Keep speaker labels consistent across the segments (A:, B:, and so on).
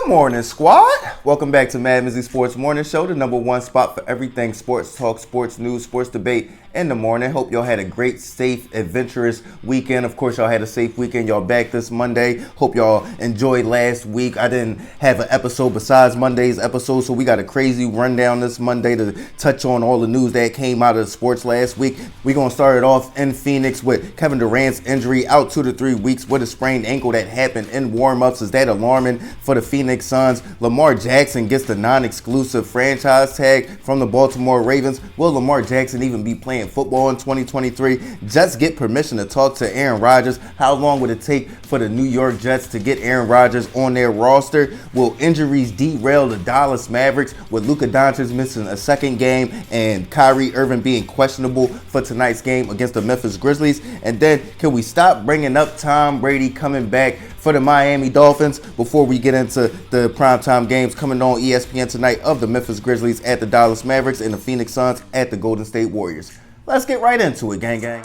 A: Morning, squad. Welcome back to MadMizzy Sports Morning Show, the number one spot for everything sports talk, sports news, sports debate in the morning. Hope y'all had a great, safe, adventurous weekend. Of course, y'all had a safe weekend. Y'all back this Monday. Hope y'all enjoyed last week. I didn't have an episode besides Monday's episode, so we got a crazy rundown this Monday to touch on all the news that came out of the sports last week. We're going to start it off in Phoenix with Kevin Durant's injury out 2 to 3 weeks with a sprained ankle that happened in warm-ups. Is that alarming for the Phoenix Suns? Lamar Jackson gets the non-exclusive franchise tag from the Baltimore Ravens. Will Lamar Jackson even be playing football in 2023? Jets get permission to talk to Aaron Rodgers. How long would it take for the New York Jets to get Aaron Rodgers on their roster? Will injuries derail the Dallas Mavericks with Luka Doncic missing a second game and Kyrie Irving being questionable for tonight's game against the Memphis Grizzlies? And then can we stop bringing up Tom Brady coming back for the Miami Dolphins before we get into the primetime games coming on ESPN tonight of the Memphis Grizzlies at the Dallas Mavericks and the Phoenix Suns at the Golden State Warriors? Let's get right into it, gang gang.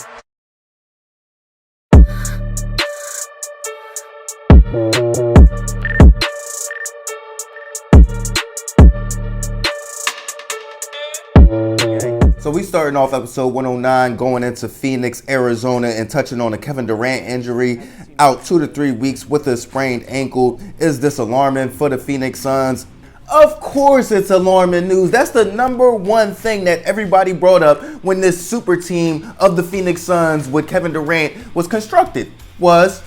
A: So we starting off episode 109 going into Phoenix, Arizona, and touching on the Kevin Durant injury out 2 to 3 weeks with a sprained ankle. Is this alarming for the Phoenix Suns? Of course it's alarming news. That's the number one thing that everybody brought up when this super team of the Phoenix Suns with Kevin Durant was constructed, was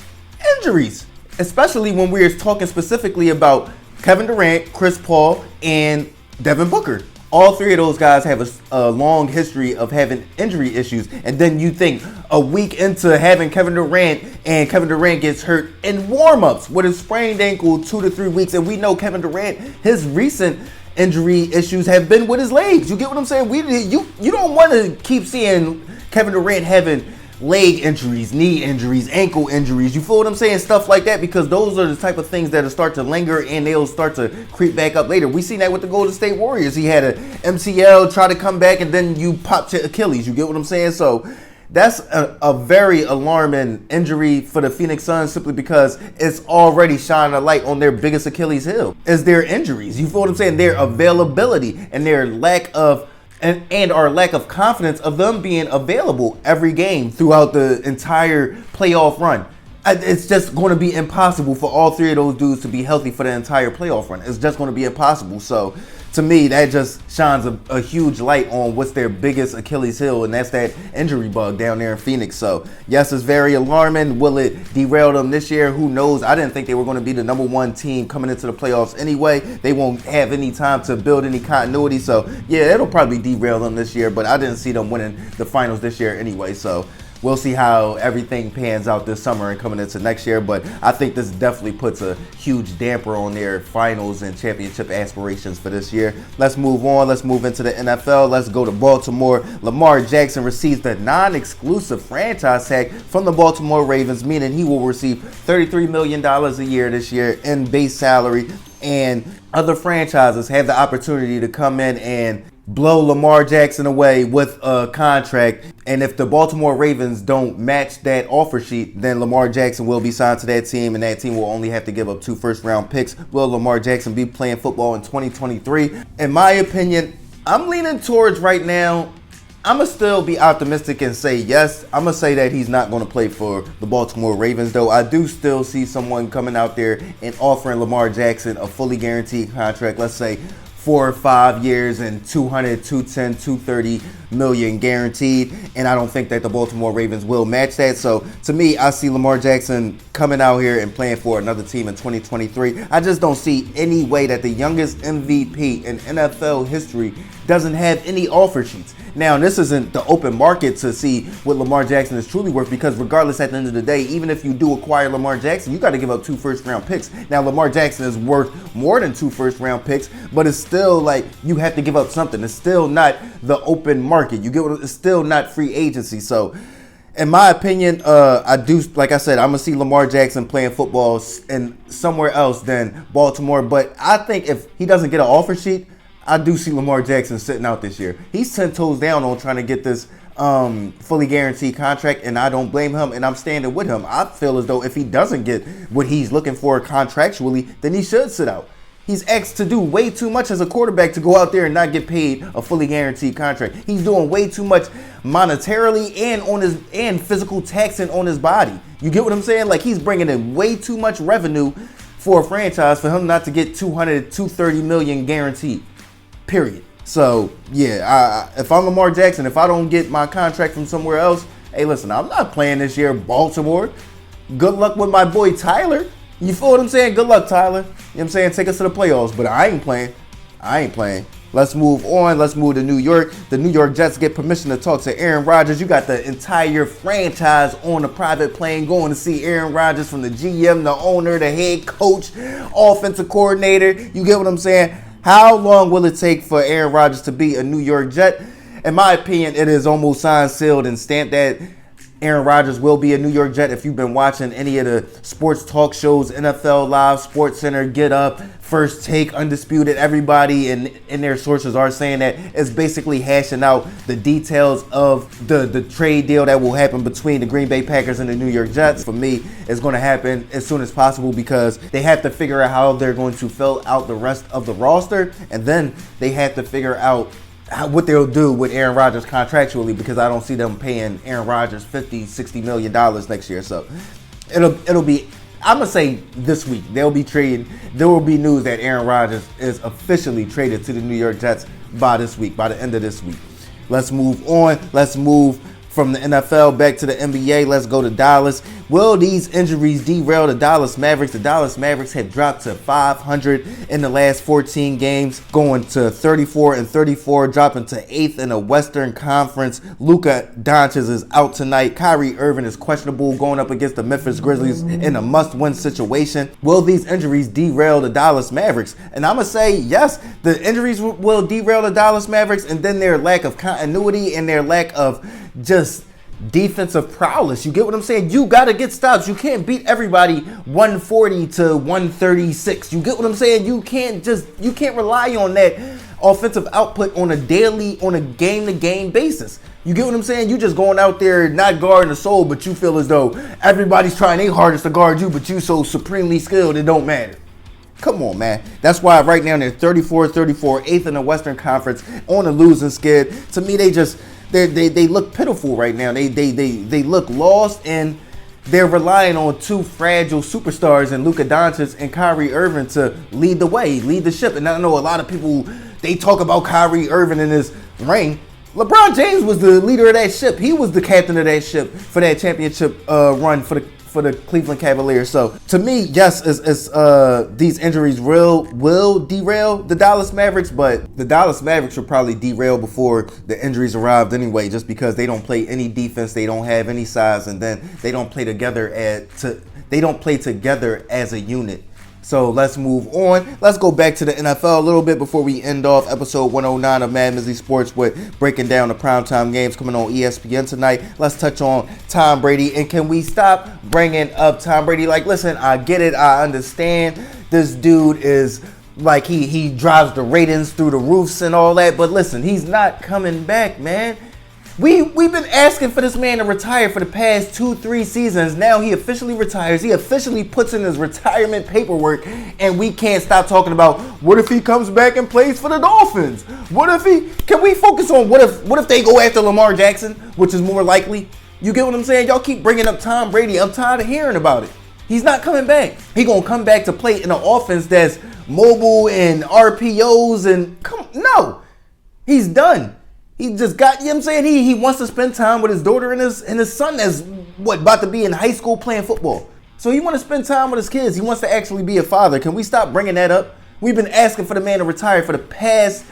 A: injuries. Especially when we're talking specifically about Kevin Durant, Chris Paul, and Devin Booker. All three of those guys have a long history of having injury issues. And then you think a week into having Kevin Durant, and Kevin Durant gets hurt in warm-ups with a sprained ankle 2 to 3 weeks. And we know Kevin Durant, his recent injury issues have been with his legs. You get what I'm saying? You don't want to keep seeing Kevin Durant having leg injuries, knee injuries, ankle injuries, you feel what I'm saying? Stuff like that, because those are the type of things that'll start to linger and they'll start to creep back up later. We seen that with the Golden State Warriors. He had an MCL, try to come back, and then you pop to Achilles. You get what I'm saying? So that's a very alarming injury for the Phoenix Suns, simply because it's already shining a light on their biggest Achilles heel, is their injuries. You feel what I'm saying? Their availability and their lack of and our lack of confidence of them being available every game throughout the entire playoff run. It's just going to be impossible for all three of those dudes to be healthy for the entire playoff run. It's just going to be impossible. So to me, that just shines a huge light on what's their biggest Achilles heel, and that's that injury bug down there in Phoenix. So yes, it's very alarming. Will it derail them this year? Who knows? I didn't think they were going to be the number one team coming into the playoffs anyway. They won't have any time to build any continuity. So yeah, it'll probably derail them this year, but I didn't see them winning the finals this year anyway. So we'll see how everything pans out this summer and coming into next year. But I think this definitely puts a huge damper on their finals and championship aspirations for this year. Let's move on. Let's move into the NFL. Let's go to Baltimore. Lamar Jackson receives the non-exclusive franchise tag from the Baltimore Ravens, meaning he will receive $33 million a year this year in base salary. And other franchises have the opportunity to come in and blow Lamar Jackson away with a contract. And if the Baltimore Ravens don't match that offer sheet, then Lamar Jackson will be signed to that team, and that team will only have to give up 2 first-round picks. Will Lamar Jackson be playing football in 2023? In my opinion, I'm leaning towards right now, I'm going to still be optimistic and say yes. I'm going to say that he's not going to play for the Baltimore Ravens, though I do still see someone coming out there and offering Lamar Jackson a fully guaranteed contract, let's say 4 or 5 years and 200, 210, 230 million guaranteed. And I don't think that the Baltimore Ravens will match that. So to me, I see Lamar Jackson coming out here and playing for another team in 2023. I just don't see any way that the youngest MVP in NFL history doesn't have any offer sheets. Now, this isn't the open market to see what Lamar Jackson is truly worth, because regardless, at the end of the day, even if you do acquire Lamar Jackson, you got to give up 2 first-round picks. Now, Lamar Jackson is worth more than 2 first-round picks, but it's still like you have to give up something. It's still not the open market. You get what? It's still not free agency. So in my opinion, I do, like I said, I'm going to see Lamar Jackson playing football in somewhere else than Baltimore. But I think if he doesn't get an offer sheet, I do see Lamar Jackson sitting out this year. He's 10 toes down on trying to get this fully guaranteed contract, and I don't blame him, and I'm standing with him. I feel as though if he doesn't get what he's looking for contractually, then he should sit out.
B: He's asked to do way too much as a quarterback to go out there and not get paid a fully guaranteed contract. He's doing way too much monetarily and physical taxing on his body. You get what I'm saying? Like, he's bringing in way too much revenue for a franchise for him not to get $230 million guaranteed. Period. So, yeah, if I'm Lamar Jackson, if I don't get my contract from somewhere else, hey, listen, I'm not playing this year in Baltimore. Good luck with my boy Tyler. You feel what I'm saying? Good luck, Tyler. You know what I'm saying? Take us to the playoffs. But I ain't playing. Let's move on. Let's move to New York. The New York Jets get permission to talk to Aaron Rodgers. You got the entire franchise on a private plane going to see Aaron Rodgers, from the GM, the owner, the head coach, offensive coordinator. You get what I'm saying? How long will it take for Aaron Rodgers to be a New York Jet? In my opinion, it is almost signed, sealed, and stamped that Aaron Rodgers will be a New York Jet. If you've been watching any of the sports talk shows, NFL Live, Sports Center, Get Up, First Take, Undisputed, everybody in their sources are saying that it's basically hashing out the details of the trade deal that will happen between the Green Bay Packers and the New York Jets. For me, it's going to happen as soon as possible because they have to figure out how they're going to fill out the rest of the roster, and then they have to figure out what they'll do with Aaron Rodgers contractually, because I don't see them paying Aaron Rodgers $50-60 million next year. So it'll be, I'm going to say this week, there will be news that Aaron Rodgers is officially traded to the New York Jets by the end of this week. Let's move on. Let's move from the NFL back to the NBA. Let's go to Dallas. Will these injuries derail the Dallas Mavericks? The Dallas Mavericks had dropped to 500 in the last 14 games, going to 34-34, dropping to 8th in the Western Conference. Luka Doncic is out tonight. Kyrie Irving is questionable, going up against the Memphis Grizzlies in a must-win situation. Will these injuries derail the Dallas Mavericks? And I'm going to say yes, the injuries will derail the Dallas Mavericks, and then their lack of continuity and their lack of just defensive prowess. You get what I'm saying? You got to get stops. You can't beat everybody 140 to 136. You get what I'm saying? You can't rely on that offensive output on a game-to-game basis. You get what I'm saying? You just going out there not guarding the soul, but you feel as though everybody's trying their hardest to guard you, but you so supremely skilled it don't matter. Come on, man. That's why right now they're 34-34, 8th in the Western Conference on a losing skid. To me, they look pitiful right now. They look lost, and they're relying on two fragile superstars in Luka Doncic and Kyrie Irving to lead the way, lead the ship. And I know a lot of people, they talk about Kyrie Irving in his ring. LeBron James was the leader of that ship. He was the captain of that ship for that championship run for the Cleveland Cavaliers. So to me, yes, these injuries will derail the Dallas Mavericks, but the Dallas Mavericks will probably derail before the injuries arrived anyway, just because they don't play any defense, they don't have any size, and then they don't play together as a unit. So let's move on. Let's go back to the NFL a little bit before we end off episode 109 of MadMizzy Sports with breaking down the primetime games coming on ESPN tonight. Let's touch on Tom Brady. And can we stop bringing up Tom Brady? Like, listen, I get it. I understand. This dude is like, he drives the ratings through the roofs and all that. But listen, he's not coming back, man. We've been asking for this man to retire for the past 2-3 seasons. Now he officially retires. He officially puts in his retirement paperwork, and we can't stop talking about what if he comes back and plays for the Dolphins? Can we focus on what if they go after Lamar Jackson, which is more likely? You get what I'm saying? Y'all keep bringing up Tom Brady. I'm tired of hearing about it. He's not coming back. He gonna come back to play in an offense that's mobile and RPOs and no, he's done. He just got, you know what I'm saying? He wants to spend time with his daughter and his son that's about to be in high school playing football. So he wants to spend time with his kids. He wants to actually be a father. Can we stop bringing that up? We've been asking for the man to retire for the past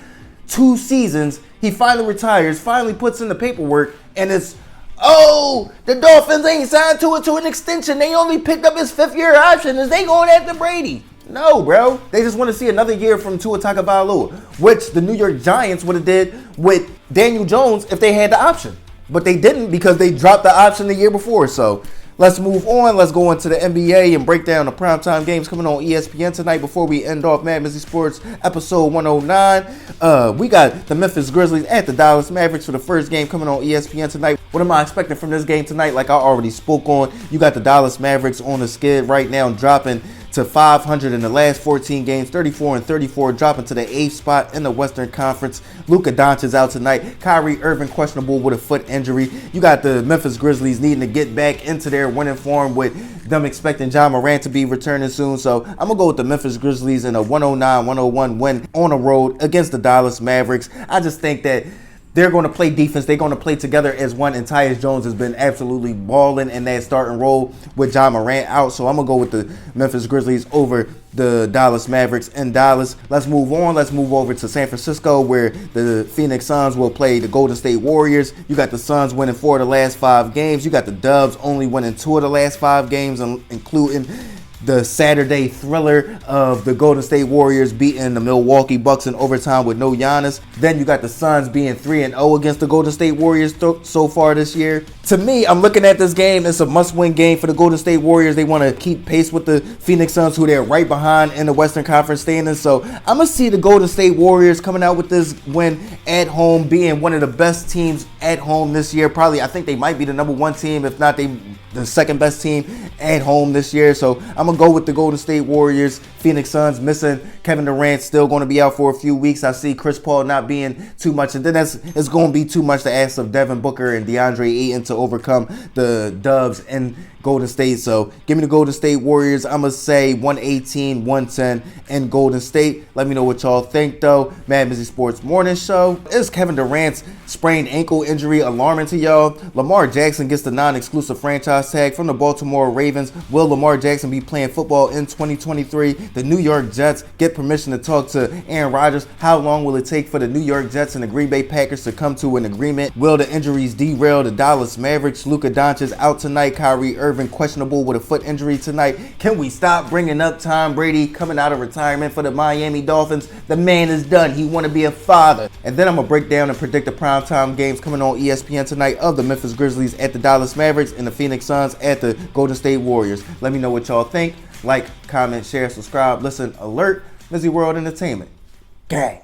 B: 2 seasons. He finally retires, finally puts in the paperwork, and it's, oh, the Dolphins ain't signed to an extension. They only picked up his 5th-year option. Is they going after Brady? No, bro. They just want to see another year from Tua Tagovailoa, which the New York Giants would have did with Daniel Jones if they had the option. But they didn't, because they dropped the option the year before. So let's move on. Let's go into the NBA and break down the primetime games coming on ESPN tonight before we end off MadMizzy Sports episode 109. We got the Memphis Grizzlies at the Dallas Mavericks for the first game coming on ESPN tonight. What am I expecting from this game tonight? Like I already spoke on, you got the Dallas Mavericks on the skid right now, dropping to 500 in the last 14 games, 34-34, dropping to the 8th spot in the Western Conference. Luka Doncic out tonight. Kyrie Irving questionable with a foot injury. You got the Memphis Grizzlies needing to get back into their winning form with them expecting Ja Morant to be returning soon. So I'm going to go with the Memphis Grizzlies in a 109-101 win on the road against the Dallas Mavericks. I just think that they're going to play defense. They're going to play together as one. And Tyus Jones has been absolutely balling in that starting role with Ja Morant out. So I'm going to go with the Memphis Grizzlies over the Dallas Mavericks in Dallas. Let's move on. Let's move over to San Francisco, where the Phoenix Suns will play the Golden State Warriors. You got the Suns winning 4 of the last 5 games. You got the Dubs only winning 2 of the last 5 games, including the Saturday thriller of the Golden State Warriors beating the Milwaukee Bucks in overtime with no Giannis. Then you got the Suns being 3-0 against the Golden State Warriors so far this year. To me, I'm looking at this game. It's a must-win game for the Golden State Warriors. They want to keep pace with the Phoenix Suns, who they're right behind in the Western Conference standings. So I'm going to see the Golden State Warriors coming out with this win at home, being one of the best teams at home this year. Probably, I think they might be the number 1 team, if not the second best team at home this year. So I'm going to go with the Golden State Warriors. Phoenix Suns missing Kevin Durant, still going to be out for a few weeks. I see Chris Paul not being too much. And then it's going to be too much to ask of Devin Booker and DeAndre Ayton to overcome the Dubs and Golden State. So give me the Golden State Warriors. I'm going to say 118-110 in Golden State. Let me know what y'all think, though. MadMizzy Sports Morning Show. Is Kevin Durant's sprained ankle injury alarming to y'all? Lamar Jackson gets the non-exclusive franchise tag from the Baltimore Ravens. Will Lamar Jackson be playing football in 2023? The New York Jets get permission to talk to Aaron Rodgers. How long will it take for the New York Jets and the Green Bay Packers to come to an agreement? Will the injuries derail the Dallas Mavericks? Luka Doncic out tonight. Kyrie Irving questionable with a foot injury tonight. Can we stop bringing up Tom Brady coming out of retirement for the Miami Dolphins? The man is done. He want to be a father. And then I'm going to break down and predict the primetime games coming on ESPN tonight of the Memphis Grizzlies at the Dallas Mavericks and the Phoenix Suns at the Golden State Warriors. Let me know what y'all think. Like, comment, share, subscribe, listen, alert. MizzyWorld Entertainment. Gang.